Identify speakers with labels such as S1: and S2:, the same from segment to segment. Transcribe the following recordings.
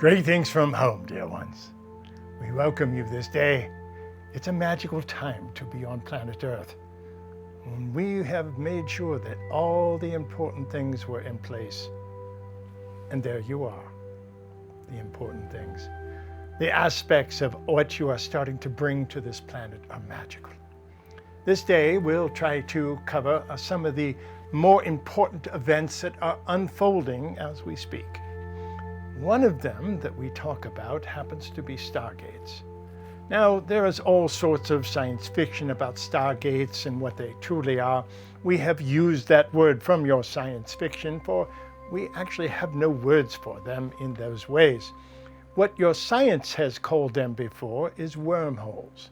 S1: Greetings from home, dear ones. We welcome you this day. It's a magical time to be on planet Earth. And we have made sure that all the important things were in place. And there you are, the important things. The aspects of what you are starting to bring to this planet are magical. This day, we'll try to cover some of the more important events that are unfolding as we speak. One of them that we talk about happens to be Stargates. Now, there is all sorts of science fiction about Stargates and what they truly are. We have used that word from your science fiction, for we actually have no words for them in those ways. What your science has called them before is wormholes,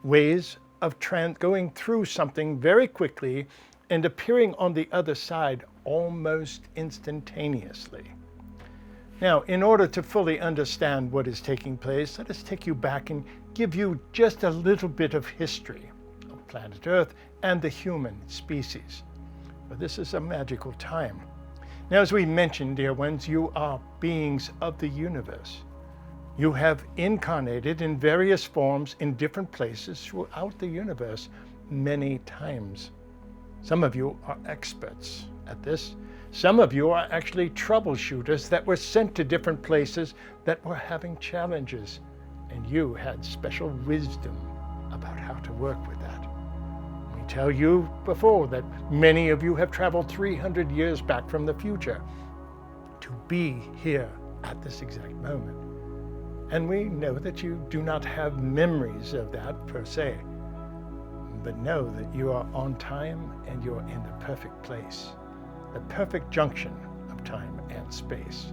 S1: ways of going through something very quickly and appearing on the other side almost instantaneously. Now, in order to fully understand what is taking place, let us take you back and give you just a little bit of history of planet Earth and the human species. For this is a magical time. Now, as we mentioned, dear ones, you are beings of the universe. You have incarnated in various forms in different places throughout the universe many times. Some of you are experts at this. Some of you are actually troubleshooters that were sent to different places that were having challenges, and you had special wisdom about how to work with that. We tell you before that many of you have traveled 300 years back from the future to be here at this exact moment. And we know that you do not have memories of that per se, but know that you are on time and you're in the perfect place. The perfect junction of time and space.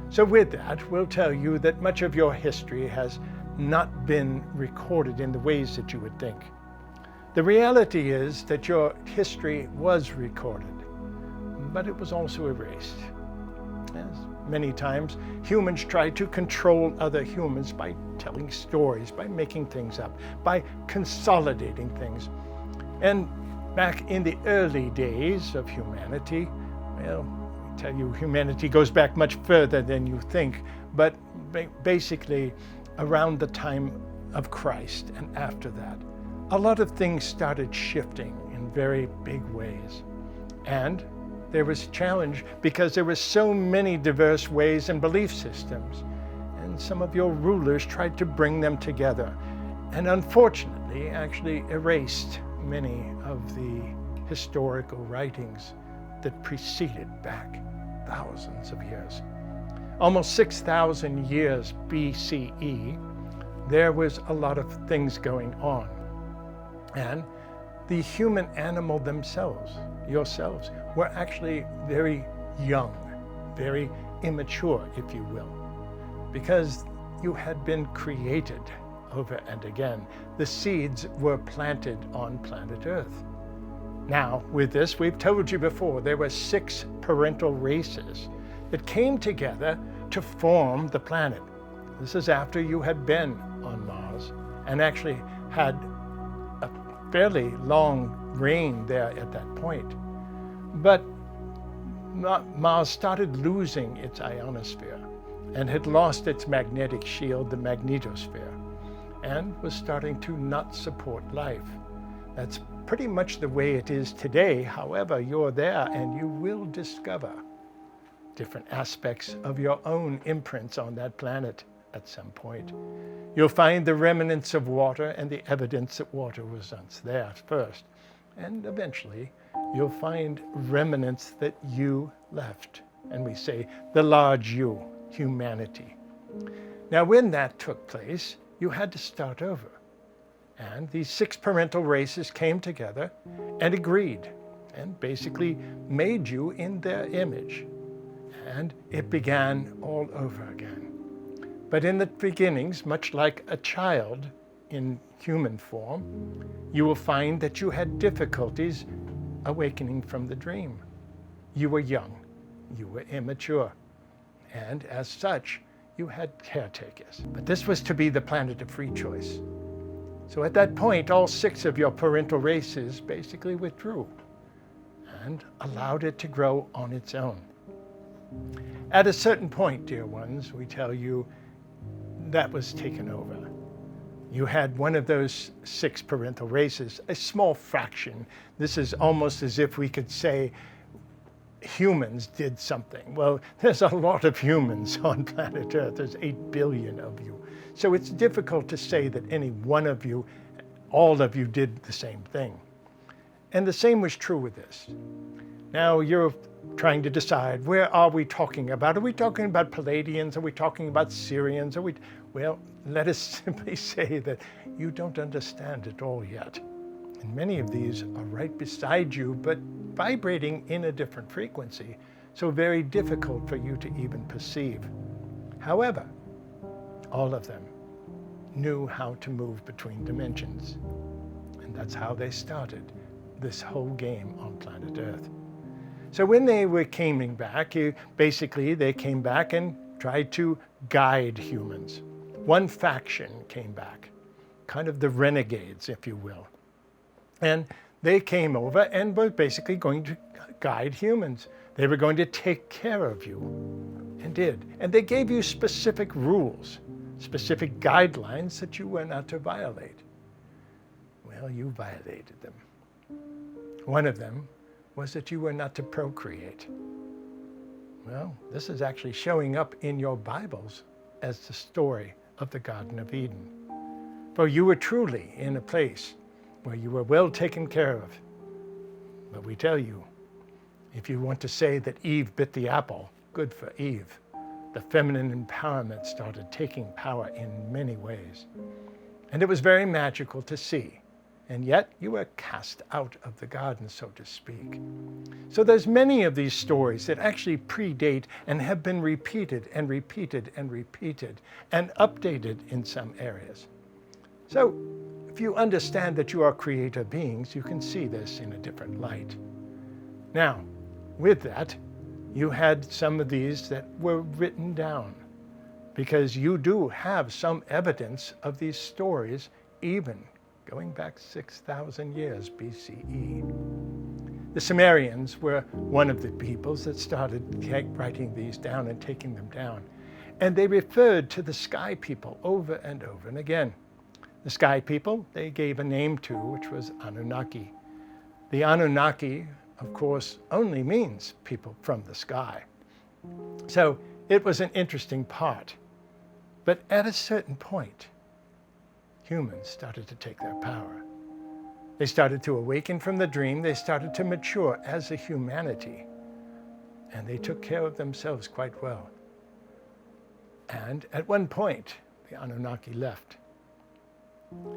S1: So with that, we'll tell you that much of your history has not been recorded in the ways that you would think. The reality is that your history was recorded, but it was also erased. As many times, humans try to control other humans by telling stories, by making things up, by consolidating things. And back in the early days of humanity, well, I tell you, humanity goes back much further than you think, but basically around the time of Christ and after that, a lot of things started shifting in very big ways. And there was challenge because there were so many diverse ways and belief systems, and some of your rulers tried to bring them together, and unfortunately actually erased many of the historical writings that preceded back thousands of years. Almost 6,000 years BCE, there was a lot of things going on. And the human animal themselves, yourselves, were actually very young, very immature, if you will, because you had been created over and again. The seeds were planted on planet Earth. Now, with this, we've told you before, there were 6 parental races that came together to form the planet. This is after you had been on Mars and actually had a fairly long reign there at that point. But Mars started losing its ionosphere and had lost its magnetic shield, the magnetosphere, and was starting to not support life. That's pretty much the way it is today. However, you're there and you will discover different aspects of your own imprints on that planet at some point. You'll find the remnants of water and the evidence that water was once there first. And eventually, you'll find remnants that you left. And we say the large you, humanity. Now, when that took place, you had to start over. And these 6 parental races came together and agreed and basically made you in their image. And it began all over again. But in the beginnings, much like a child in human form, you will find that you had difficulties awakening from the dream. You were young, you were immature, and as such, you had caretakers. But this was to be the planet of free choice. So at that point, all 6 of your parental races basically withdrew and allowed it to grow on its own. At a certain point, dear ones, we tell you that was taken over. You had one of those 6 parental races, a small fraction. This is almost as if we could say humans did something. Well, there's a lot of humans on planet Earth. There's 8 billion of you. So it's difficult to say that any one of you, all of you did the same thing. And the same was true with this. Now you're trying to decide, where are we talking about? Are we talking about Palladians? Are we talking about Syrians? Well, let us simply say that you don't understand it all yet. And many of these are right beside you, but vibrating in a different frequency, so very difficult for you to even perceive. However, all of them knew how to move between dimensions. And that's how they started this whole game on planet Earth. So when they were coming back, basically they came back and tried to guide humans. One faction came back, kind of the renegades, if you will. And they came over and were basically going to guide humans. They were going to take care of you, and did. And they gave you specific rules, specific guidelines that you were not to violate. Well, you violated them. One of them was that you were not to procreate. Well, this is actually showing up in your Bibles as the story of the Garden of Eden. For you were truly in a place where you were well taken care of. But we tell you, if you want to say that Eve bit the apple, good for Eve. The feminine empowerment started taking power in many ways. And it was very magical to see. And yet you were cast out of the garden, so to speak. So there's many of these stories that actually predate and have been repeated and repeated and repeated and updated in some areas. So if you understand that you are creator beings, you can see this in a different light. Now, with that, you had some of these that were written down, because you do have some evidence of these stories, even going back 6,000 years BCE. The Sumerians were one of the peoples that started writing these down and taking them down. And they referred to the sky people over and over and again. The sky people, they gave a name to, which was Anunnaki. The Anunnaki, of course, only means people from the sky. So it was an interesting part. But at a certain point, humans started to take their power. They started to awaken from the dream. They started to mature as a humanity. And they took care of themselves quite well. And at one point, the Anunnaki left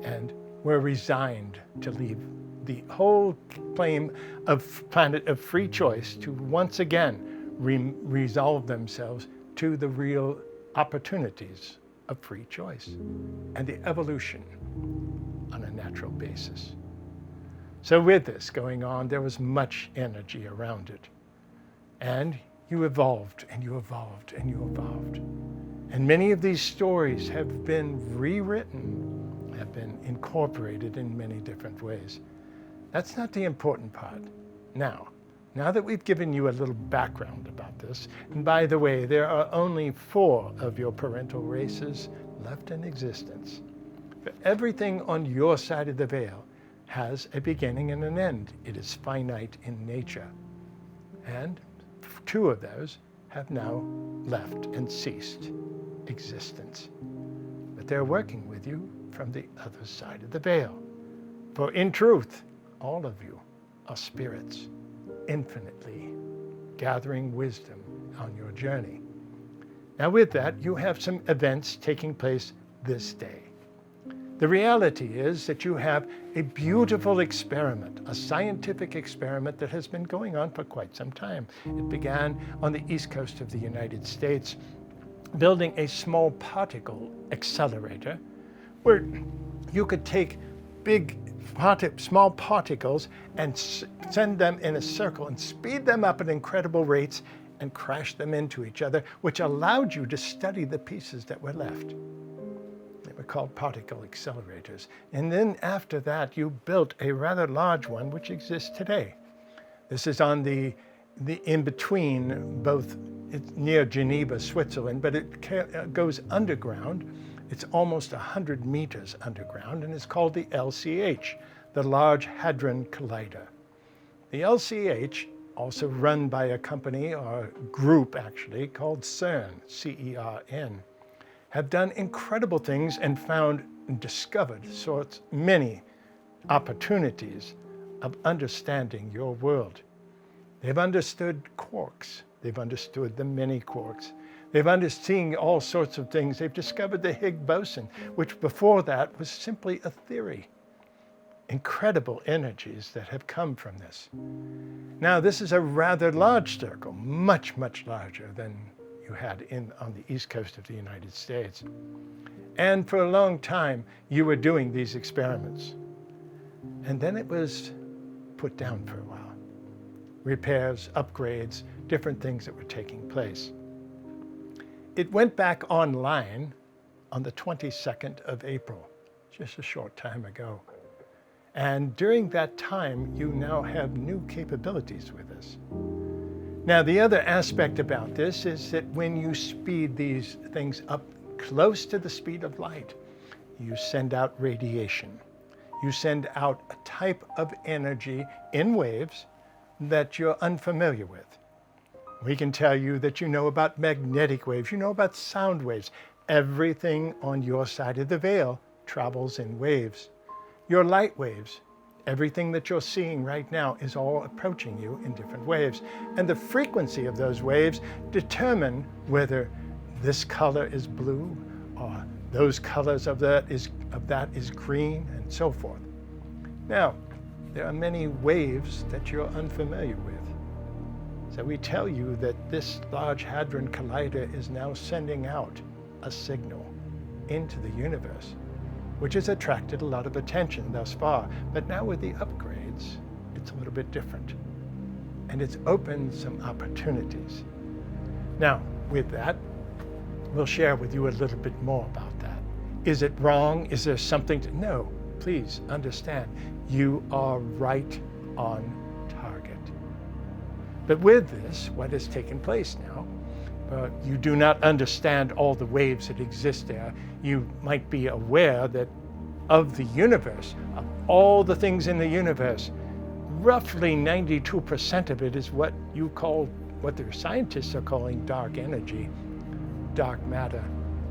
S1: and were resigned to leave the whole claim of planet of free choice to once again resolve themselves to the real opportunities of free choice and the evolution on a natural basis. So with this going on, there was much energy around it. And you evolved and you evolved and you evolved. And many of these stories have been rewritten, have been incorporated in many different ways. That's not the important part. Now that we've given you a little background about this, and by the way, there are only 4 of your parental races left in existence. But everything on your side of the veil has a beginning and an end. It is finite in nature. And 2 of those have now left and ceased existence. But they're working with you from the other side of the veil. For in truth, all of you are spirits, infinitely gathering wisdom on your journey. Now with that, you have some events taking place this day. The reality is that you have a beautiful experiment, a scientific experiment that has been going on for quite some time. It began on the east coast of the United States, building a small particle accelerator where you could take small particles and send them in a circle and speed them up at incredible rates and crash them into each other, which allowed you to study the pieces that were left. They were called particle accelerators. And then after that, you built a rather large one, which exists today. This is on the in between both It's near Geneva, Switzerland, but it goes underground. It's almost 100 meters underground, and it's called the LCH, the Large Hadron Collider. The LCH, also run by a company or a group actually called CERN, C-E-R-N, have done incredible things and found and discovered many opportunities of understanding your world. They've understood quarks. They've understood the many quarks. They've understood all sorts of things. They've discovered the Higgs boson, which before that was simply a theory. Incredible energies that have come from this. Now, this is a rather large circle, much, much larger than you had on the east coast of the United States. And for a long time, you were doing these experiments. And then it was put down for a while. Repairs, upgrades, different things that were taking place. It went back online on the 22nd of April, just a short time ago. And during that time, you now have new capabilities with this. Now, the other aspect about this is that when you speed these things up close to the speed of light, you send out radiation. You send out a type of energy in waves that you're unfamiliar with. We can tell you that you know about magnetic waves, you know about sound waves. Everything on your side of the veil travels in waves. Your light waves, everything that you're seeing right now is all approaching you in different waves. And the frequency of those waves determine whether this color is blue or those colors of that is green and so forth. Now, there are many waves that you're unfamiliar with. So we tell you that this Large Hadron Collider is now sending out a signal into the universe, which has attracted a lot of attention thus far. But now with the upgrades, it's a little bit different. And it's opened some opportunities. Now, with that, we'll share with you a little bit more about that. Is it wrong? Is there something to... No, please understand, you are right on target. But with this, what has taken place now, you do not understand all the waves that exist there. You might be aware that of the universe, of all the things in the universe, roughly 92% of it is what the scientists are calling dark energy, dark matter,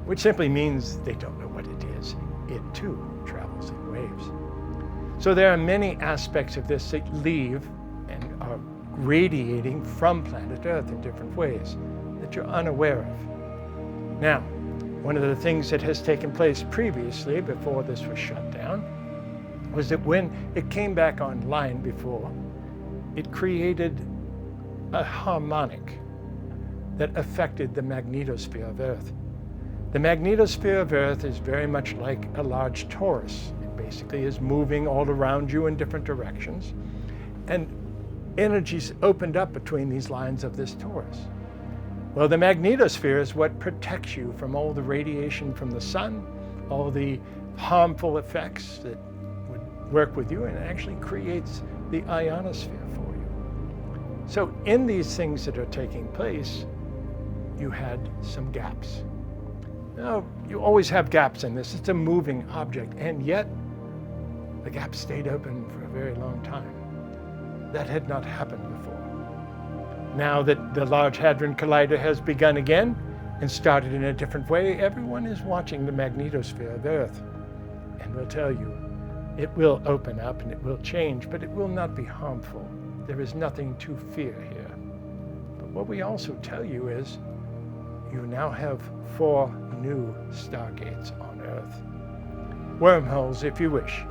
S1: which simply means they don't know what it is. It too travels in waves. So there are many aspects of this that leave and are radiating from planet Earth in different ways that you're unaware of. Now, one of the things that has taken place previously, before this was shut down, was that when it came back online before, it created a harmonic that affected the magnetosphere of Earth. The magnetosphere of Earth is very much like a large torus. It basically is moving all around you in different directions, and energies opened up between these lines of this torus. Well, the magnetosphere is what protects you from all the radiation from the sun, all the harmful effects that would work with you, and it actually creates the ionosphere for you. So in these things that are taking place, you had some gaps. Now, you always have gaps in this. It's a moving object, and yet the gap stayed open for a very long time. That had not happened before. Now that the Large Hadron Collider has begun again and started in a different way, everyone is watching the magnetosphere of Earth. And we'll tell you, it will open up and it will change, but it will not be harmful. There is nothing to fear here. But what we also tell you is, you now have 4 new Stargates on Earth. Wormholes, if you wish.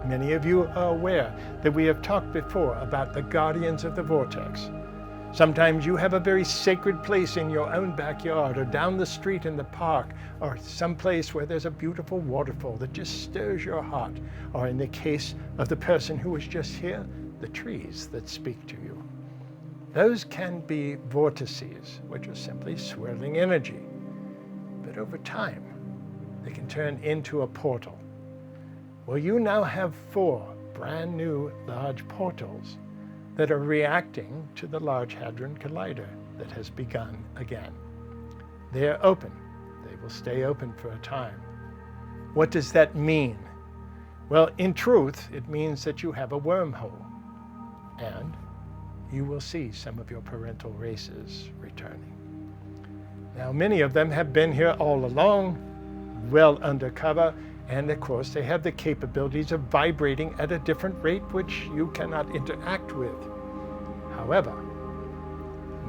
S1: Many of you are aware that we have talked before about the guardians of the vortex. Sometimes you have a very sacred place in your own backyard or down the street in the park or someplace where there's a beautiful waterfall that just stirs your heart. Or in the case of the person who was just here, the trees that speak to you. Those can be vortices, which are simply swirling energy. But over time, they can turn into a portal. Well, you now have 4 brand new large portals that are reacting to the Large Hadron Collider. that has begun again. They are open. They will stay open for a time. What does that mean? Well, in truth, it means that you have a wormhole, and you will see some of your parental races returning. Now, many of them have been here all along, well undercover, and of course they have the capabilities of vibrating at a different rate which you cannot interact with. However,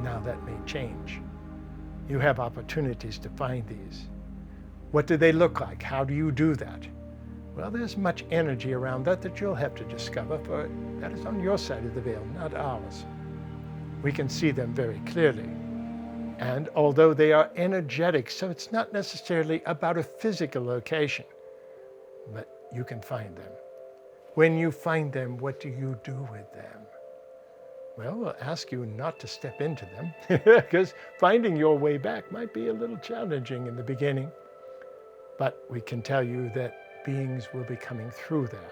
S1: now that may change. You have opportunities to find these. What do they look like? How do you do that? Well, there's much energy around that you'll have to discover, for that is on your side of the veil, not ours. We can see them very clearly. And although they are energetic, so it's not necessarily about a physical location, but you can find them. When you find them, what do you do with them? Well, we'll ask you not to step into them, because finding your way back might be a little challenging in the beginning. But we can tell you that beings will be coming through there.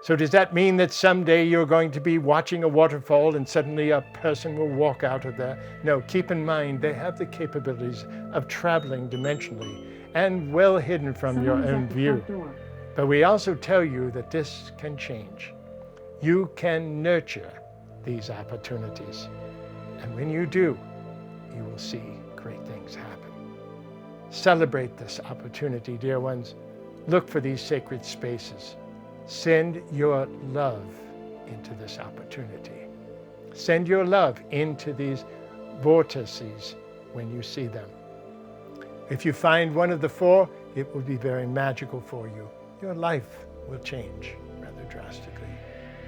S1: So does that mean that someday you're going to be watching a waterfall and suddenly a person will walk out of there? No, keep in mind they have the capabilities of traveling dimensionally and well hidden from your own view. But we also tell you that this can change. You can nurture these opportunities. And when you do, you will see great things happen. Celebrate this opportunity, dear ones. Look for these sacred spaces. Send your love into this opportunity. Send your love into these vortices when you see them. If you find one of the four, it will be very magical for you. Your life will change rather drastically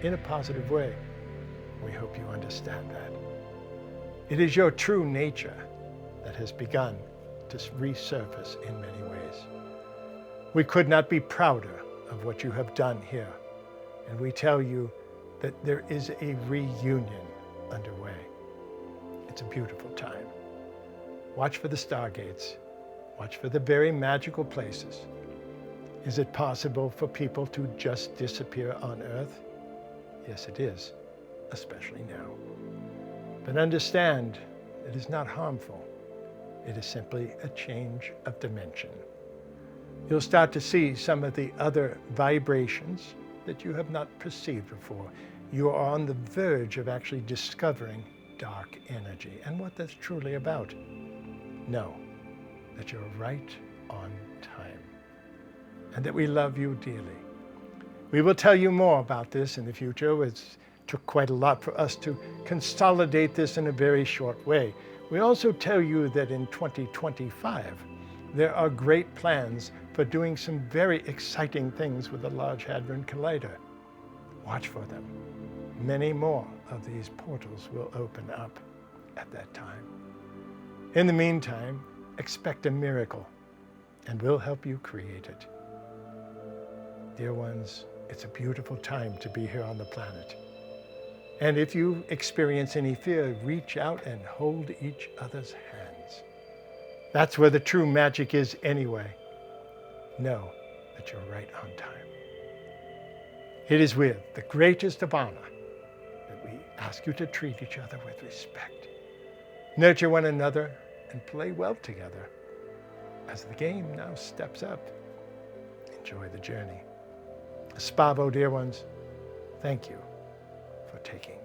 S1: in a positive way. We hope you understand that. It is your true nature that has begun to resurface in many ways. We could not be prouder of what you have done here, and we tell you that there is a reunion underway. It's a beautiful time. Watch for the Stargates. Watch for the very magical places. Is it possible for people to just disappear on Earth? Yes, it is, especially now. But understand, it is not harmful. It is simply a change of dimension. You'll start to see some of the other vibrations that you have not perceived before. You are on the verge of actually discovering dark energy and what that's truly about. Know that you're right on time and that we love you dearly. We will tell you more about this in the future. It took quite a lot for us to consolidate this in a very short way. We also tell you that in 2025, there are great plans for doing some very exciting things with the Large Hadron Collider. Watch for them. Many more of these portals will open up at that time. In the meantime, expect a miracle, and we'll help you create it. Dear ones, it's a beautiful time to be here on the planet. And if you experience any fear, reach out and hold each other's hands. That's where the true magic is anyway. Know that you're right on time. It is with the greatest of honor that we ask you to treat each other with respect, nurture one another, and play well together. As the game now steps up, enjoy the journey. Espavo, dear ones, thank you for taking